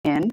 in.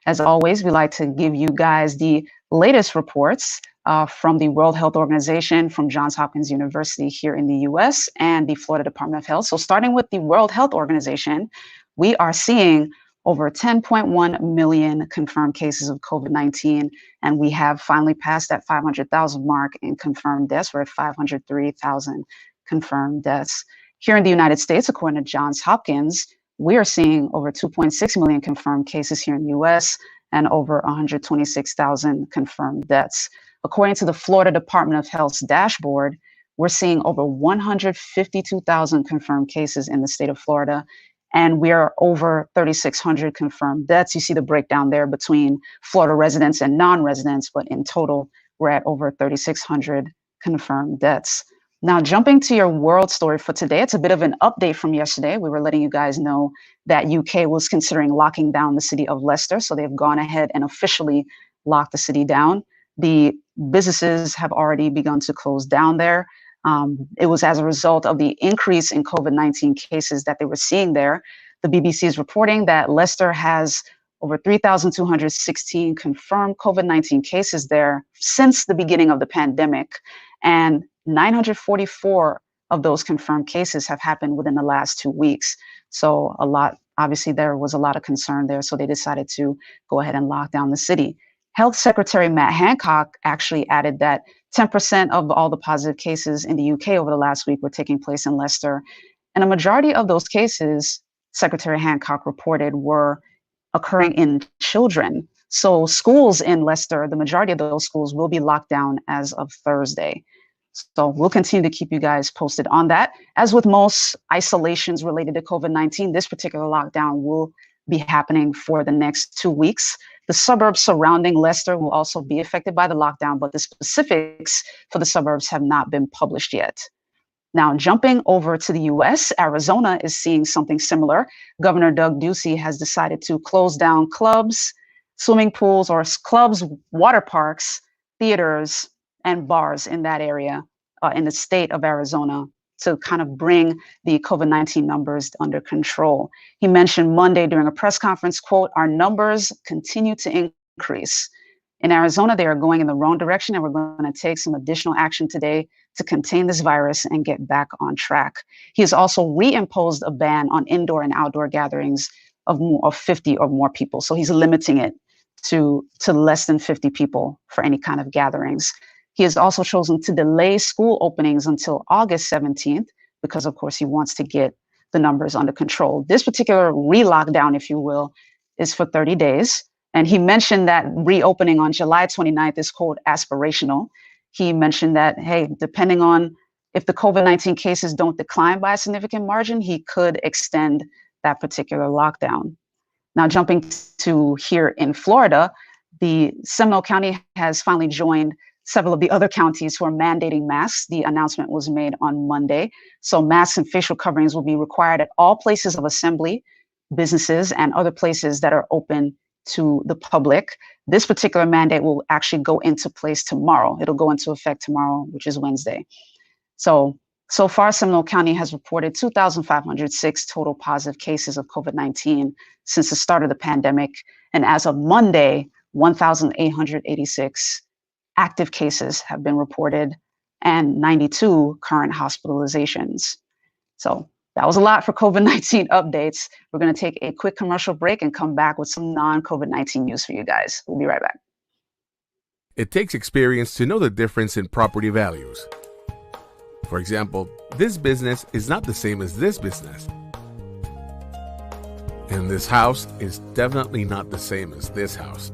As always, we like to give you guys the latest reports from the World Health Organization, from Johns Hopkins University here in the US, and the Florida Department of Health. So starting with the World Health Organization, we are seeing over 10.1 million confirmed cases of COVID-19, and we have finally passed that 500,000 mark in confirmed deaths. We're at 503,000 confirmed deaths. Here in the United States, according to Johns Hopkins, we are seeing over 2.6 million confirmed cases here in the US and over 126,000 confirmed deaths. According to the Florida Department of Health's dashboard, we're seeing over 152,000 confirmed cases in the state of Florida, and we are over 3,600 confirmed deaths. You see the breakdown there between Florida residents and non-residents, but in total, we're at over 3,600 confirmed deaths. Now, jumping to your world story for today, it's a bit of an update from yesterday. We were letting you guys know that UK was considering locking down the city of Leicester, so they've gone ahead and officially locked the city down. The businesses have already begun to close down there. It was as a result of the increase in COVID-19 cases that they were seeing there. The BBC is reporting that Leicester has over 3,216 confirmed COVID-19 cases there since the beginning of the pandemic, and 944 of those confirmed cases have happened within the last 2 weeks. So obviously there was a lot of concern there, so they decided to go ahead and lock down the city. Health Secretary Matt Hancock actually added that 10% of all the positive cases in the UK over the last week were taking place in Leicester. And a majority of those cases, Secretary Hancock reported, were occurring in children. So schools in Leicester, the majority of those schools will be locked down as of Thursday. So we'll continue to keep you guys posted on that. As with most isolations related to COVID-19, this particular lockdown will be happening for the next 2 weeks. The suburbs surrounding Leicester will also be affected by the lockdown, but the specifics for the suburbs have not been published yet. Now, jumping over to the US, Arizona is seeing something similar. Governor Doug Ducey has decided to close down clubs, swimming pools, or clubs, water parks, theaters, and bars in that area in the state of Arizona to kind of bring the COVID-19 numbers under control. He mentioned Monday during a press conference, quote, "Our numbers continue to increase. In Arizona, they are going in the wrong direction, and we're going to take some additional action today to contain this virus and get back on track." He has also reimposed a ban on indoor and outdoor gatherings of 50 or more people. So he's limiting it to less than 50 people for any kind of gatherings. He has also chosen to delay school openings until August 17th, because of course he wants to get the numbers under control. This particular re-lockdown, if you will, is for 30 days. And he mentioned that reopening on July 29th is, quote, aspirational. He mentioned that, hey, depending on if the COVID-19 cases don't decline by a significant margin, he could extend that particular lockdown. Now, jumping to here in Florida, the Seminole County has finally joined several of the other counties who are mandating masks. The announcement was made on Monday. So masks and facial coverings will be required at all places of assembly, businesses, and other places that are open to the public. This particular mandate will actually go into place tomorrow. It'll go into effect tomorrow, which is Wednesday. So far, Seminole County has reported 2,506 total positive cases of COVID-19 since the start of the pandemic. And as of Monday, 1,886 active cases have been reported and 92 current hospitalizations. So that was a lot for COVID-19 updates. We're going to take a quick commercial break and come back with some non-COVID-19 news for you guys. We'll be right back. It takes experience to know the difference in property values. For example, this business is not the same as this business. And this house is definitely not the same as this house.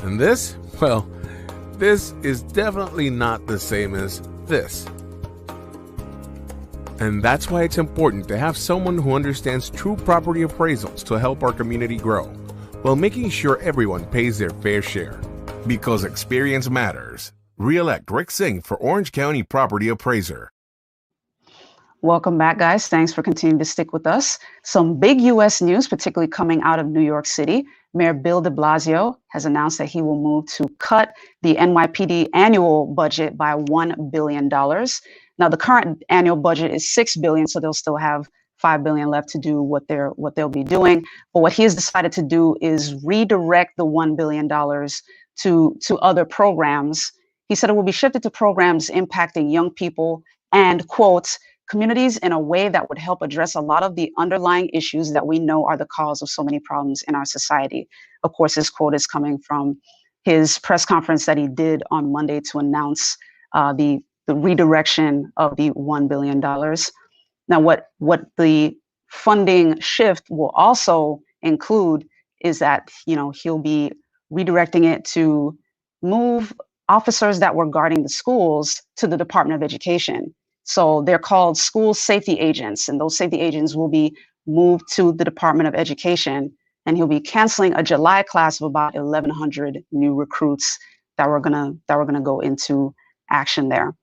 And this, well, this is definitely not the same as this. And that's why it's important to have someone who understands true property appraisals to help our community grow, while making sure everyone pays their fair share. Because experience matters. Re-elect Rick Singh for Orange County Property Appraiser. Welcome back, guys. Thanks for continuing to stick with us. Some big U.S. news, particularly coming out of New York City. Mayor Bill de Blasio has announced that he will move to cut the NYPD annual budget by $1 billion. Now, the current annual budget is $6 billion, so they'll still have $5 billion left to do what they'll be doing. But what he has decided to do is redirect the $1 billion to other programs. He said it will be shifted to programs impacting young people and, quote, communities in a way that would help address a lot of the underlying issues that we know are the cause of so many problems in our society. Of course, this quote is coming from his press conference that he did on Monday to announce the redirection of the $1 billion. Now, what the funding shift will also include is that, he'll be redirecting it to move officers that were guarding the schools to the Department of Education. So they're called school safety agents, and those safety agents will be moved to the Department of Education, and he'll be canceling a July class of about 1,100 new recruits that were gonna go into action there.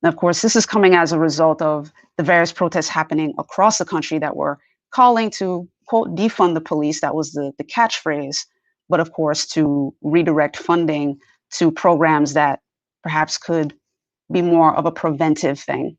And of course, this is coming as a result of the various protests happening across the country that were calling to, quote, defund the police. That was the catchphrase, but of course, to redirect funding to programs that perhaps could be more of a preventive thing.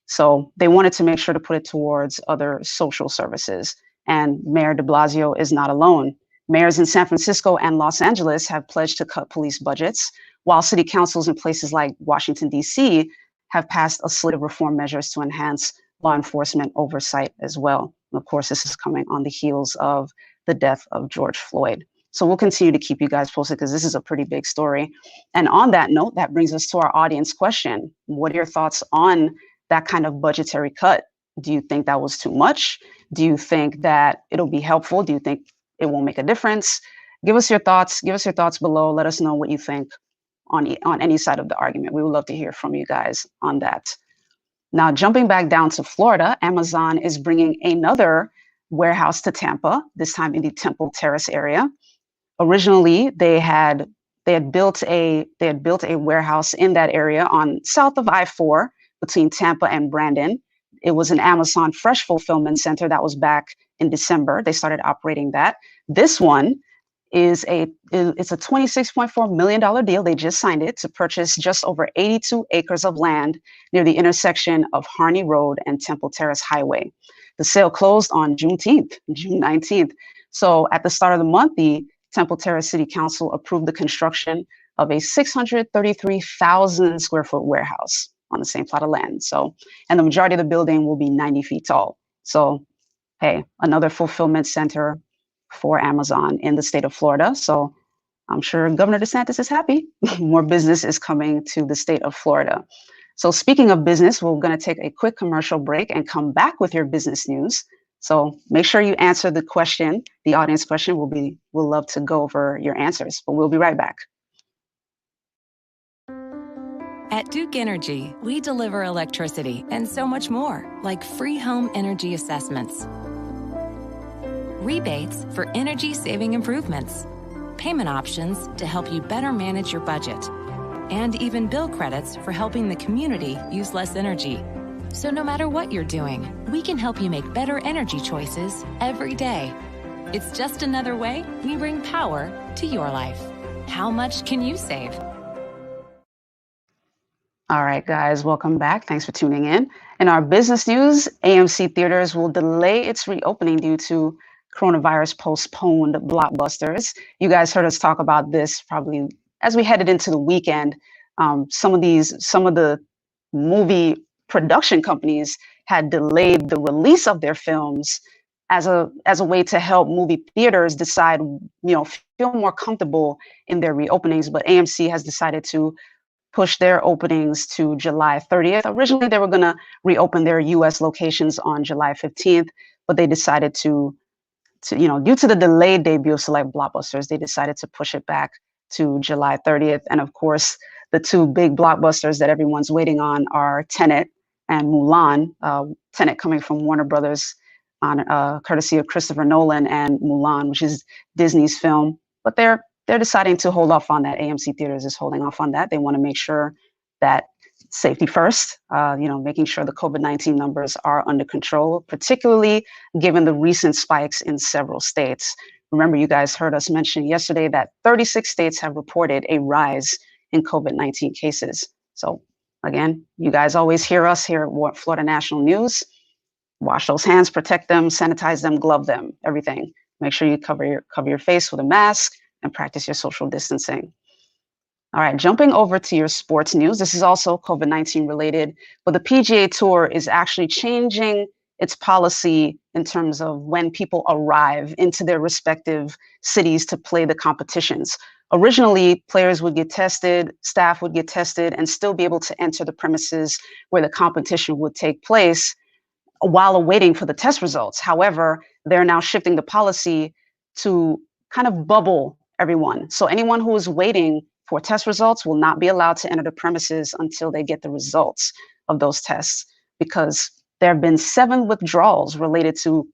So they wanted to make sure to put it towards other social services. And Mayor de Blasio is not alone. Mayors in San Francisco and Los Angeles have pledged to cut police budgets, while city councils in places like Washington, D.C. have passed a slate of reform measures to enhance law enforcement oversight as well. And of course, this is coming on the heels of the death of George Floyd. So we'll continue to keep you guys posted because this is a pretty big story. And on that note, that brings us to our audience question. What are your thoughts on that kind of budgetary cut? Do you think that was too much? Do you think that it'll be helpful? Do you think it won't make a difference? Give us your thoughts. Give us your thoughts below. Let us know what you think on any side of the argument. We would love to hear from you guys on that. Now, jumping back down to Florida, Amazon is bringing another warehouse to Tampa, this time in the Terrace area. Originally, they had built a warehouse in that area on south of I-4 between Tampa and Brandon. It was an Amazon fresh fulfillment center that was back in December. They started operating that. This one it's a $26.4 million deal. They just signed it to purchase just over 82 acres of land near the intersection of Harney Road and Temple Terrace Highway. The sale closed on June 19th. So at the start of the month, the Temple Terrace City Council approved the construction of a 633,000 square foot warehouse on the same plot of land. So, and the majority of the building will be 90 feet tall. So, hey, another fulfillment center for Amazon in the state of Florida. So I'm sure Governor DeSantis is happy. More business is coming to the state of Florida. So speaking of business, we're going to take a quick commercial break and come back with your business news. So make sure you answer the question, the audience question. We'll love to go over your answers, but we'll be right back. At Duke Energy, we deliver electricity and so much more, like free home energy assessments, rebates for energy-saving improvements, payment options to help you better manage your budget, and even bill credits for helping the community use less energy. So no matter what you're doing, we can help you make better energy choices every day. It's just another way we bring power to your life. How much can you save? All right, guys, welcome back. Thanks for tuning in. In our business news, AMC Theaters will delay its reopening due to coronavirus postponed blockbusters. You guys heard us talk about this probably as we headed into the weekend. Some of the movie production companies had delayed the release of their films as a way to help movie theaters decide, feel more comfortable in their reopenings. But AMC has decided to push their openings to July 30th. Originally, they were going to reopen their U.S. locations on July 15th, but they decided to due to the delayed debut of select blockbusters, they decided to push it back to July 30th. And of course, the two big blockbusters that everyone's waiting on are Tenet and Mulan. Tenet coming from Warner Brothers on courtesy of Christopher Nolan, and Mulan, which is Disney's film. But they're deciding to hold off on that. AMC Theaters is holding off on that. They want to make sure that safety first, making sure the COVID-19 numbers are under control, particularly given the recent spikes in several states. Remember, you guys heard us mention yesterday that 36 states have reported a rise in COVID-19 cases. So again, you guys always hear us here at Florida National News. wash those hands, protect them, sanitize them, glove them, everything. Make sure you cover your face with a mask and practice your social distancing. All right, jumping over to your sports news. This is also COVID-19 related, but the PGA Tour is actually changing its policy in terms of when people arrive into their respective cities to play the competitions. Originally, players would get tested, staff would get tested, and still be able to enter the premises where the competition would take place while awaiting for the test results. However, they're now shifting the policy to kind of bubble everyone. So anyone who is waiting for test results will not be allowed to enter the premises until they get the results of those tests, because there have been 7 withdrawals related to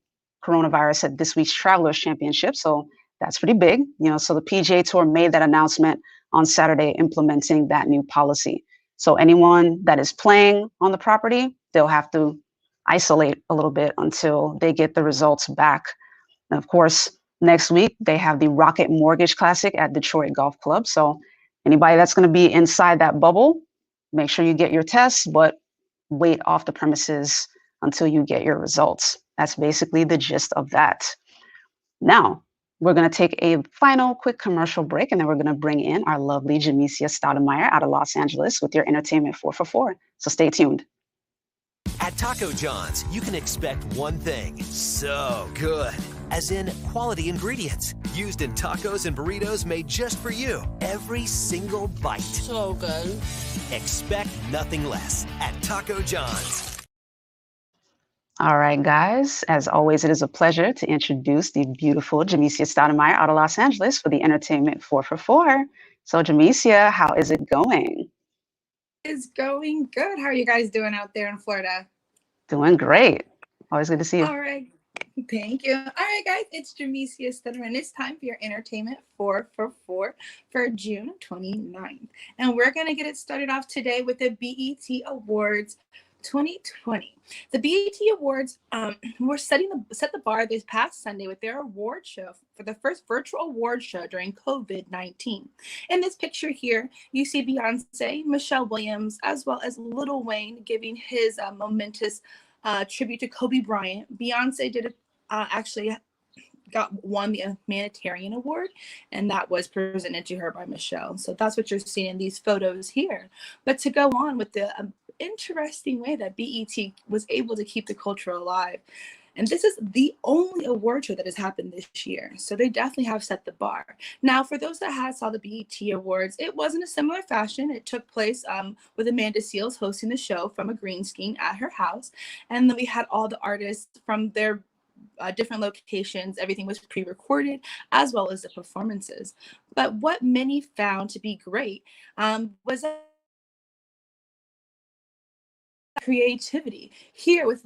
coronavirus at this week's Travelers Championship. So that's pretty big, so the PGA Tour made that announcement on Saturday, implementing that new policy. So anyone that is playing on the property, they'll have to isolate a little bit until they get the results back. And of course, next week, they have the Rocket Mortgage Classic at Detroit Golf Club. So anybody that's going to be inside that bubble, make sure you get your tests, but wait off the premises until you get your results. That's basically the gist of that. Now, we're going to take a final quick commercial break, and then we're going to bring in our lovely Jamesia Stoudemire out of Los Angeles with your Entertainment 4 for 4. So stay tuned. At Taco John's, you can expect one thing, so good. As in quality ingredients, used in tacos and burritos made just for you. Every single bite. So good. Expect nothing less at Taco John's. All right, guys. As always, it is a pleasure to introduce the beautiful Jamesia Stoudemire out of Los Angeles for the Entertainment 4 for 4. So, Jamesia, how is it going? It's going good. How are you guys doing out there in Florida? Doing great. Always good to see you. All right. Thank you. All right, guys. It's Jamesia Stoudemire, and it's time for your Entertainment 4 for 4 for June 29th. And we're going to get it started off today with the BET Awards 2020. The BET Awards were set the bar this past Sunday with their award show for the first virtual award show during COVID-19. In this picture here, you see Beyonce, Michelle Williams, as well as Lil Wayne giving his momentous tribute to Kobe Bryant. Beyonce did actually won the Humanitarian Award, and that was presented to her by Michelle. So that's what you're seeing in these photos here. But to go on with the interesting way that BET was able to keep the culture alive. And this is the only award show that has happened this year. So they definitely have set the bar. Now, for those that saw the BET Awards, it was in a similar fashion. It took place with Amanda Seales hosting the show from a green screen at her house. And then we had all the artists from their different locations. Everything was pre-recorded, as well as the performances. But what many found to be great was creativity. Here with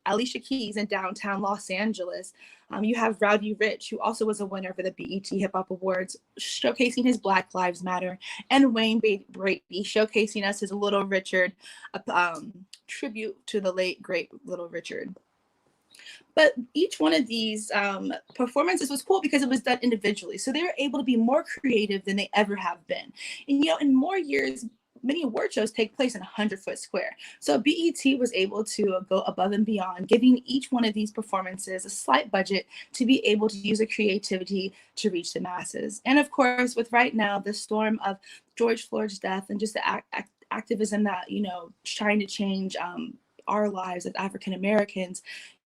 Alicia Keys in downtown Los Angeles, you have Rowdy Rich, who also was a winner for the BET Hip Hop Awards, showcasing his Black Lives Matter, and Wayne Brady showcasing us his Little Richard, tribute to the late great Little Richard. But each one of these performances was cool because it was done individually. So they were able to be more creative than they ever have been. And, in more years, many award shows take place in a 100-foot square. So BET was able to go above and beyond, giving each one of these performances a slight budget to be able to use their creativity to reach the masses. And of course, with right now, the storm of George Floyd's death and just the activism that, trying to change our lives as African Americans,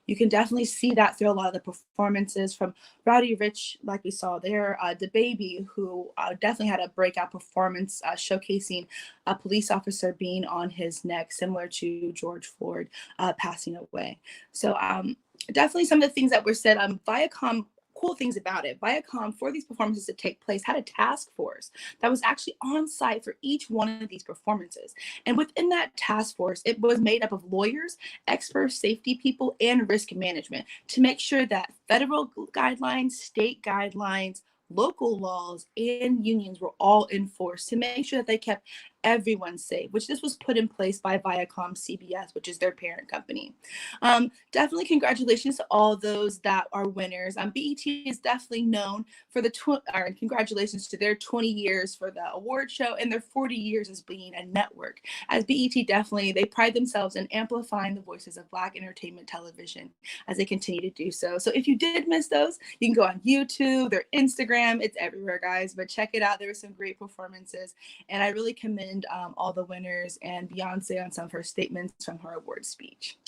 you can definitely see that through a lot of the performances from Rowdy Rich, like we saw there, DaBaby, who definitely had a breakout performance showcasing a police officer being on his neck, similar to George Floyd passing away. So definitely some of the things that were said, Viacom, cool things about it. Viacom, for these performances to take place, had a task force that was actually on site for each one of these performances. And within that task force, it was made up of lawyers, expert safety people, and risk management to make sure that federal guidelines, state guidelines, local laws, and unions were all enforced to make sure that they kept everyone safe, which this was put in place by Viacom CBS, which is their parent company. Definitely congratulations to all those that are winners. BET is definitely known for congratulations to their 20 years for the award show and their 40 years as being a network. As BET definitely, they pride themselves in amplifying the voices of Black entertainment television as they continue to do so. So if you did miss those, you can go on YouTube, their Instagram, it's everywhere, guys, but check it out. There were some great performances, and I really commend all the winners and Beyonce on some of her statements from her award speech.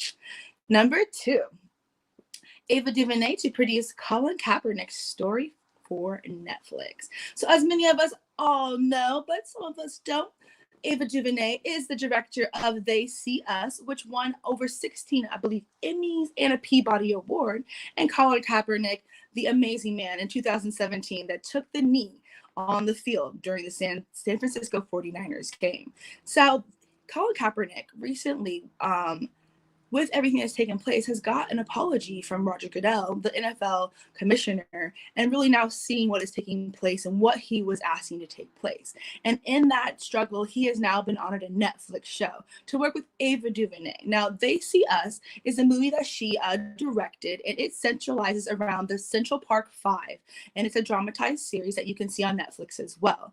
Number 2, Ava DuVernay to produce Colin Kaepernick's story for Netflix. So as many of us all know, but some of us don't, Ava DuVernay is the director of They See Us, which won over 16, I believe, Emmys and a Peabody Award, and Colin Kaepernick, the amazing man in 2017 that took the knee on the field during the San Francisco 49ers game. So Colin Kaepernick recently, with everything that's taken place, has got an apology from Roger Goodell, the NFL commissioner, and really now seeing what is taking place and what he was asking to take place. And in that struggle, he has now been honored a Netflix show to work with Ava DuVernay. Now, They See Us is a movie that she directed, and it centralizes around the Central Park 5, and it's a dramatized series that you can see on Netflix as well.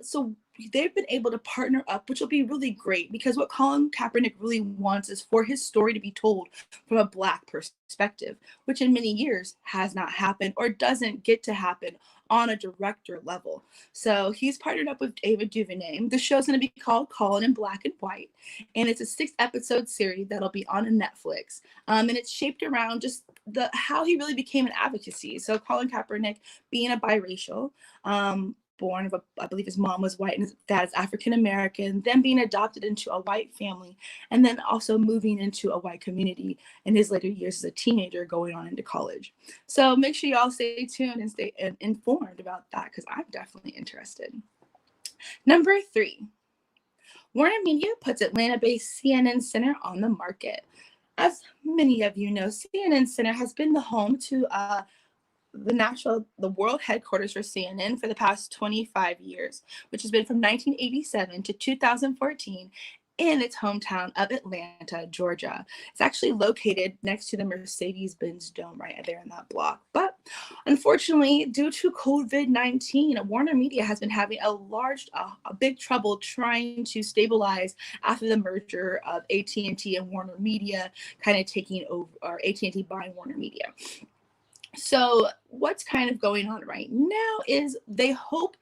So they've been able to partner up, which will be really great, because what Colin Kaepernick really wants is for his story to be told from a Black perspective, which in many years has not happened or doesn't get to happen on a director level. So he's partnered up with Ava DuVernay. The show's going to be called Colin in Black and White, and it's a 6-episode series that'll be on Netflix. And it's shaped around just how he really became an advocacy. So Colin Kaepernick being a biracial, born of I believe his mom was white and his dad is African American, then being adopted into a white family, and then also moving into a white community in his later years as a teenager going on into college. So make sure y'all stay tuned and stay informed about that, because I'm definitely interested. Number 3, WarnerMedia puts Atlanta-based CNN Center on the market. As many of you know, CNN Center has been the home to the world headquarters for CNN for the past 25 years, which has been from 1987 to 2014 in its hometown of Atlanta, Georgia. It's actually located next to the Mercedes-Benz Dome right there in that block. But unfortunately, due to COVID-19, WarnerMedia has been having a big trouble trying to stabilize after the merger of AT&T and WarnerMedia kind of taking over, or AT&T buying WarnerMedia. So what's kind of going on right now is they hope,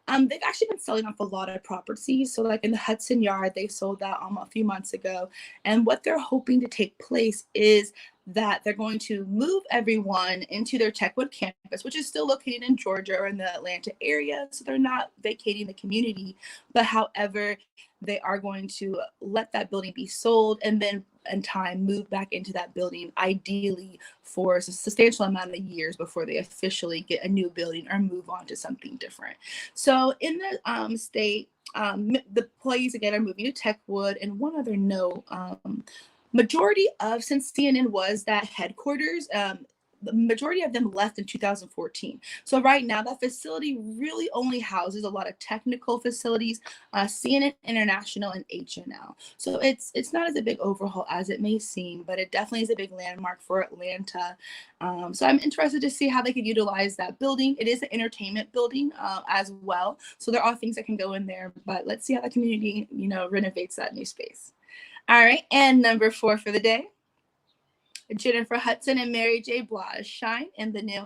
they've actually been selling off a lot of properties. So like in the Hudson yard, they sold that a few months ago. And what they're hoping to take place is that they're going to move everyone into their Techwood campus, which is still located in Georgia or in the Atlanta area. So they're not vacating the community, but however, they are going to let that building be sold and then in time move back into that building, ideally for a substantial amount of years before they officially get a new building or move on to something different. So in the state, the employees again are moving to Techwood. And one other note, majority of, since CNN was that headquarters, the majority of them left in 2014. So right now that facility really only houses a lot of technical facilities, CNN International and HNL. So it's not as a big overhaul as it may seem, but it definitely is a big landmark for Atlanta. So I'm interested to see how they could utilize that building. It is an entertainment building as well. So there are things that can go in there, but let's see how the community, renovates that new space. All right, and number 4 for the day. Jennifer Hudson and Mary J. Blige shine in the new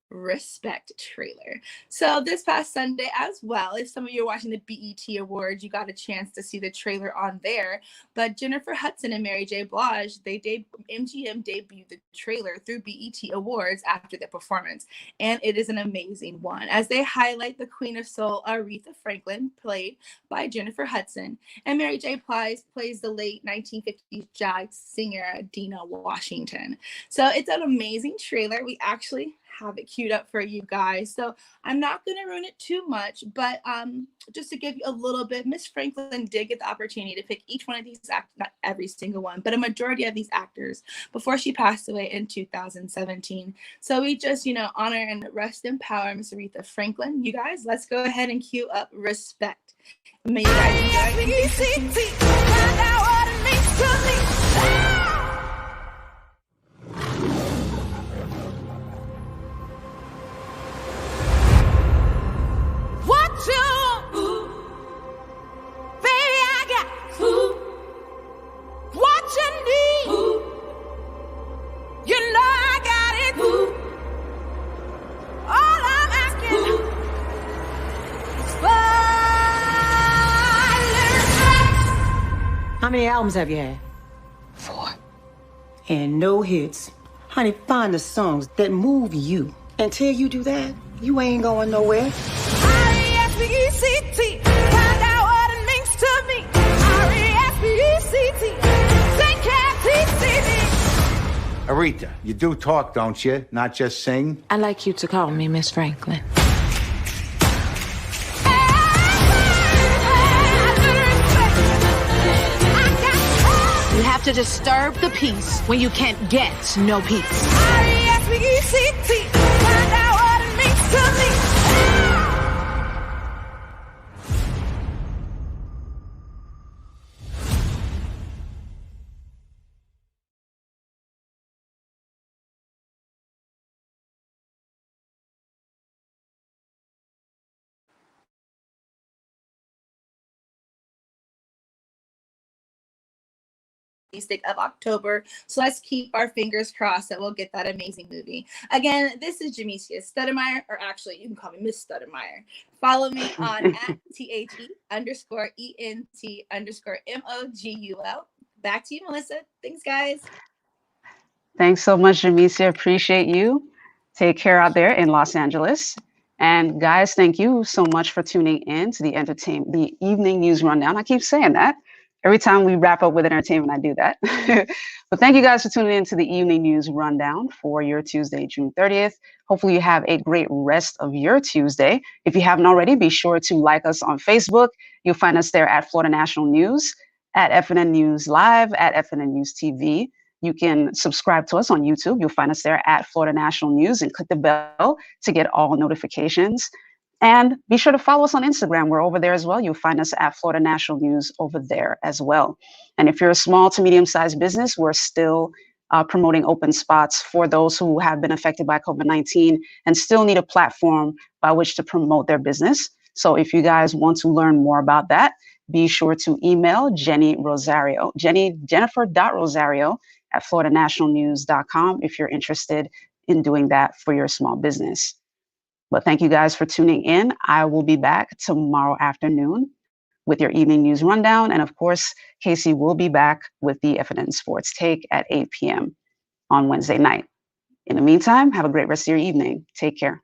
Respect trailer. So this past Sunday as well, if some of you are watching the BET Awards, you got a chance to see the trailer on there. But Jennifer Hudson and Mary J. Blige, MGM debuted the trailer through BET Awards after their performance. And it is an amazing one, as they highlight the Queen of Soul, Aretha Franklin, played by Jennifer Hudson. And Mary J. Blige plays the late 1950s jazz singer Dinah Washington. So it's an amazing trailer. We actually have it queued up for you guys. So I'm not going to ruin it too much, but just to give you a little bit, Miss Franklin did get the opportunity to pick each one of these actors, not every single one, but a majority of these actors before she passed away in 2017. So we just, honor and rest in power Miss Aretha Franklin. You guys, let's go ahead and cue up Respect. May you guys enjoy. Find out what it means to me. How many albums have you had? 4. And no hits. Honey, find the songs that move you. Until you do that, you ain't going nowhere. R-E-S-P-E-C-T. Find out what it means to me. R-E-S-P-E-C-T. Take care, T-C-D. Aretha, you do talk, don't you? Not just sing? I like you to call me Miss Franklin. You have to disturb the peace when you can't get no peace. R-E-S-P-E-C-T. Find out what it means to me. Of October, so let's keep our fingers crossed that we'll get that amazing movie. Again, this is Jamesia Stoudemire, or actually you can call me Miss Stoudemire. Follow me on at THE_ENT_MOGUL. Back to you, Melissa. Thanks, guys. Thanks so much, Jamesia. Appreciate you. Take care out there in Los Angeles. And guys, thank you so much for tuning in to the evening news rundown. I keep saying that. Every time we wrap up with entertainment, I do that. But thank you guys for tuning in to the evening news rundown for your Tuesday, June 30th. Hopefully you have a great rest of your Tuesday. If you haven't already, be sure to like us on Facebook. You'll find us there at Florida National News, at FNN News Live, at FNN News TV. You can subscribe to us on YouTube. You'll find us there at Florida National News and click the bell to get all notifications. And be sure to follow us on Instagram. We're over there as well. You'll find us at Florida National News over there as well. And if you're a small to medium-sized business, we're still promoting open spots for those who have been affected by COVID-19 and still need a platform by which to promote their business. So if you guys want to learn more about that, be sure to email Jennifer.Rosario@FloridaNationalNews.com if you're interested in doing that for your small business. But thank you guys for tuning in. I will be back tomorrow afternoon with your evening news rundown. And of course, Casey will be back with the FNN Sports Take at 8 p.m. on Wednesday night. In the meantime, have a great rest of your evening. Take care.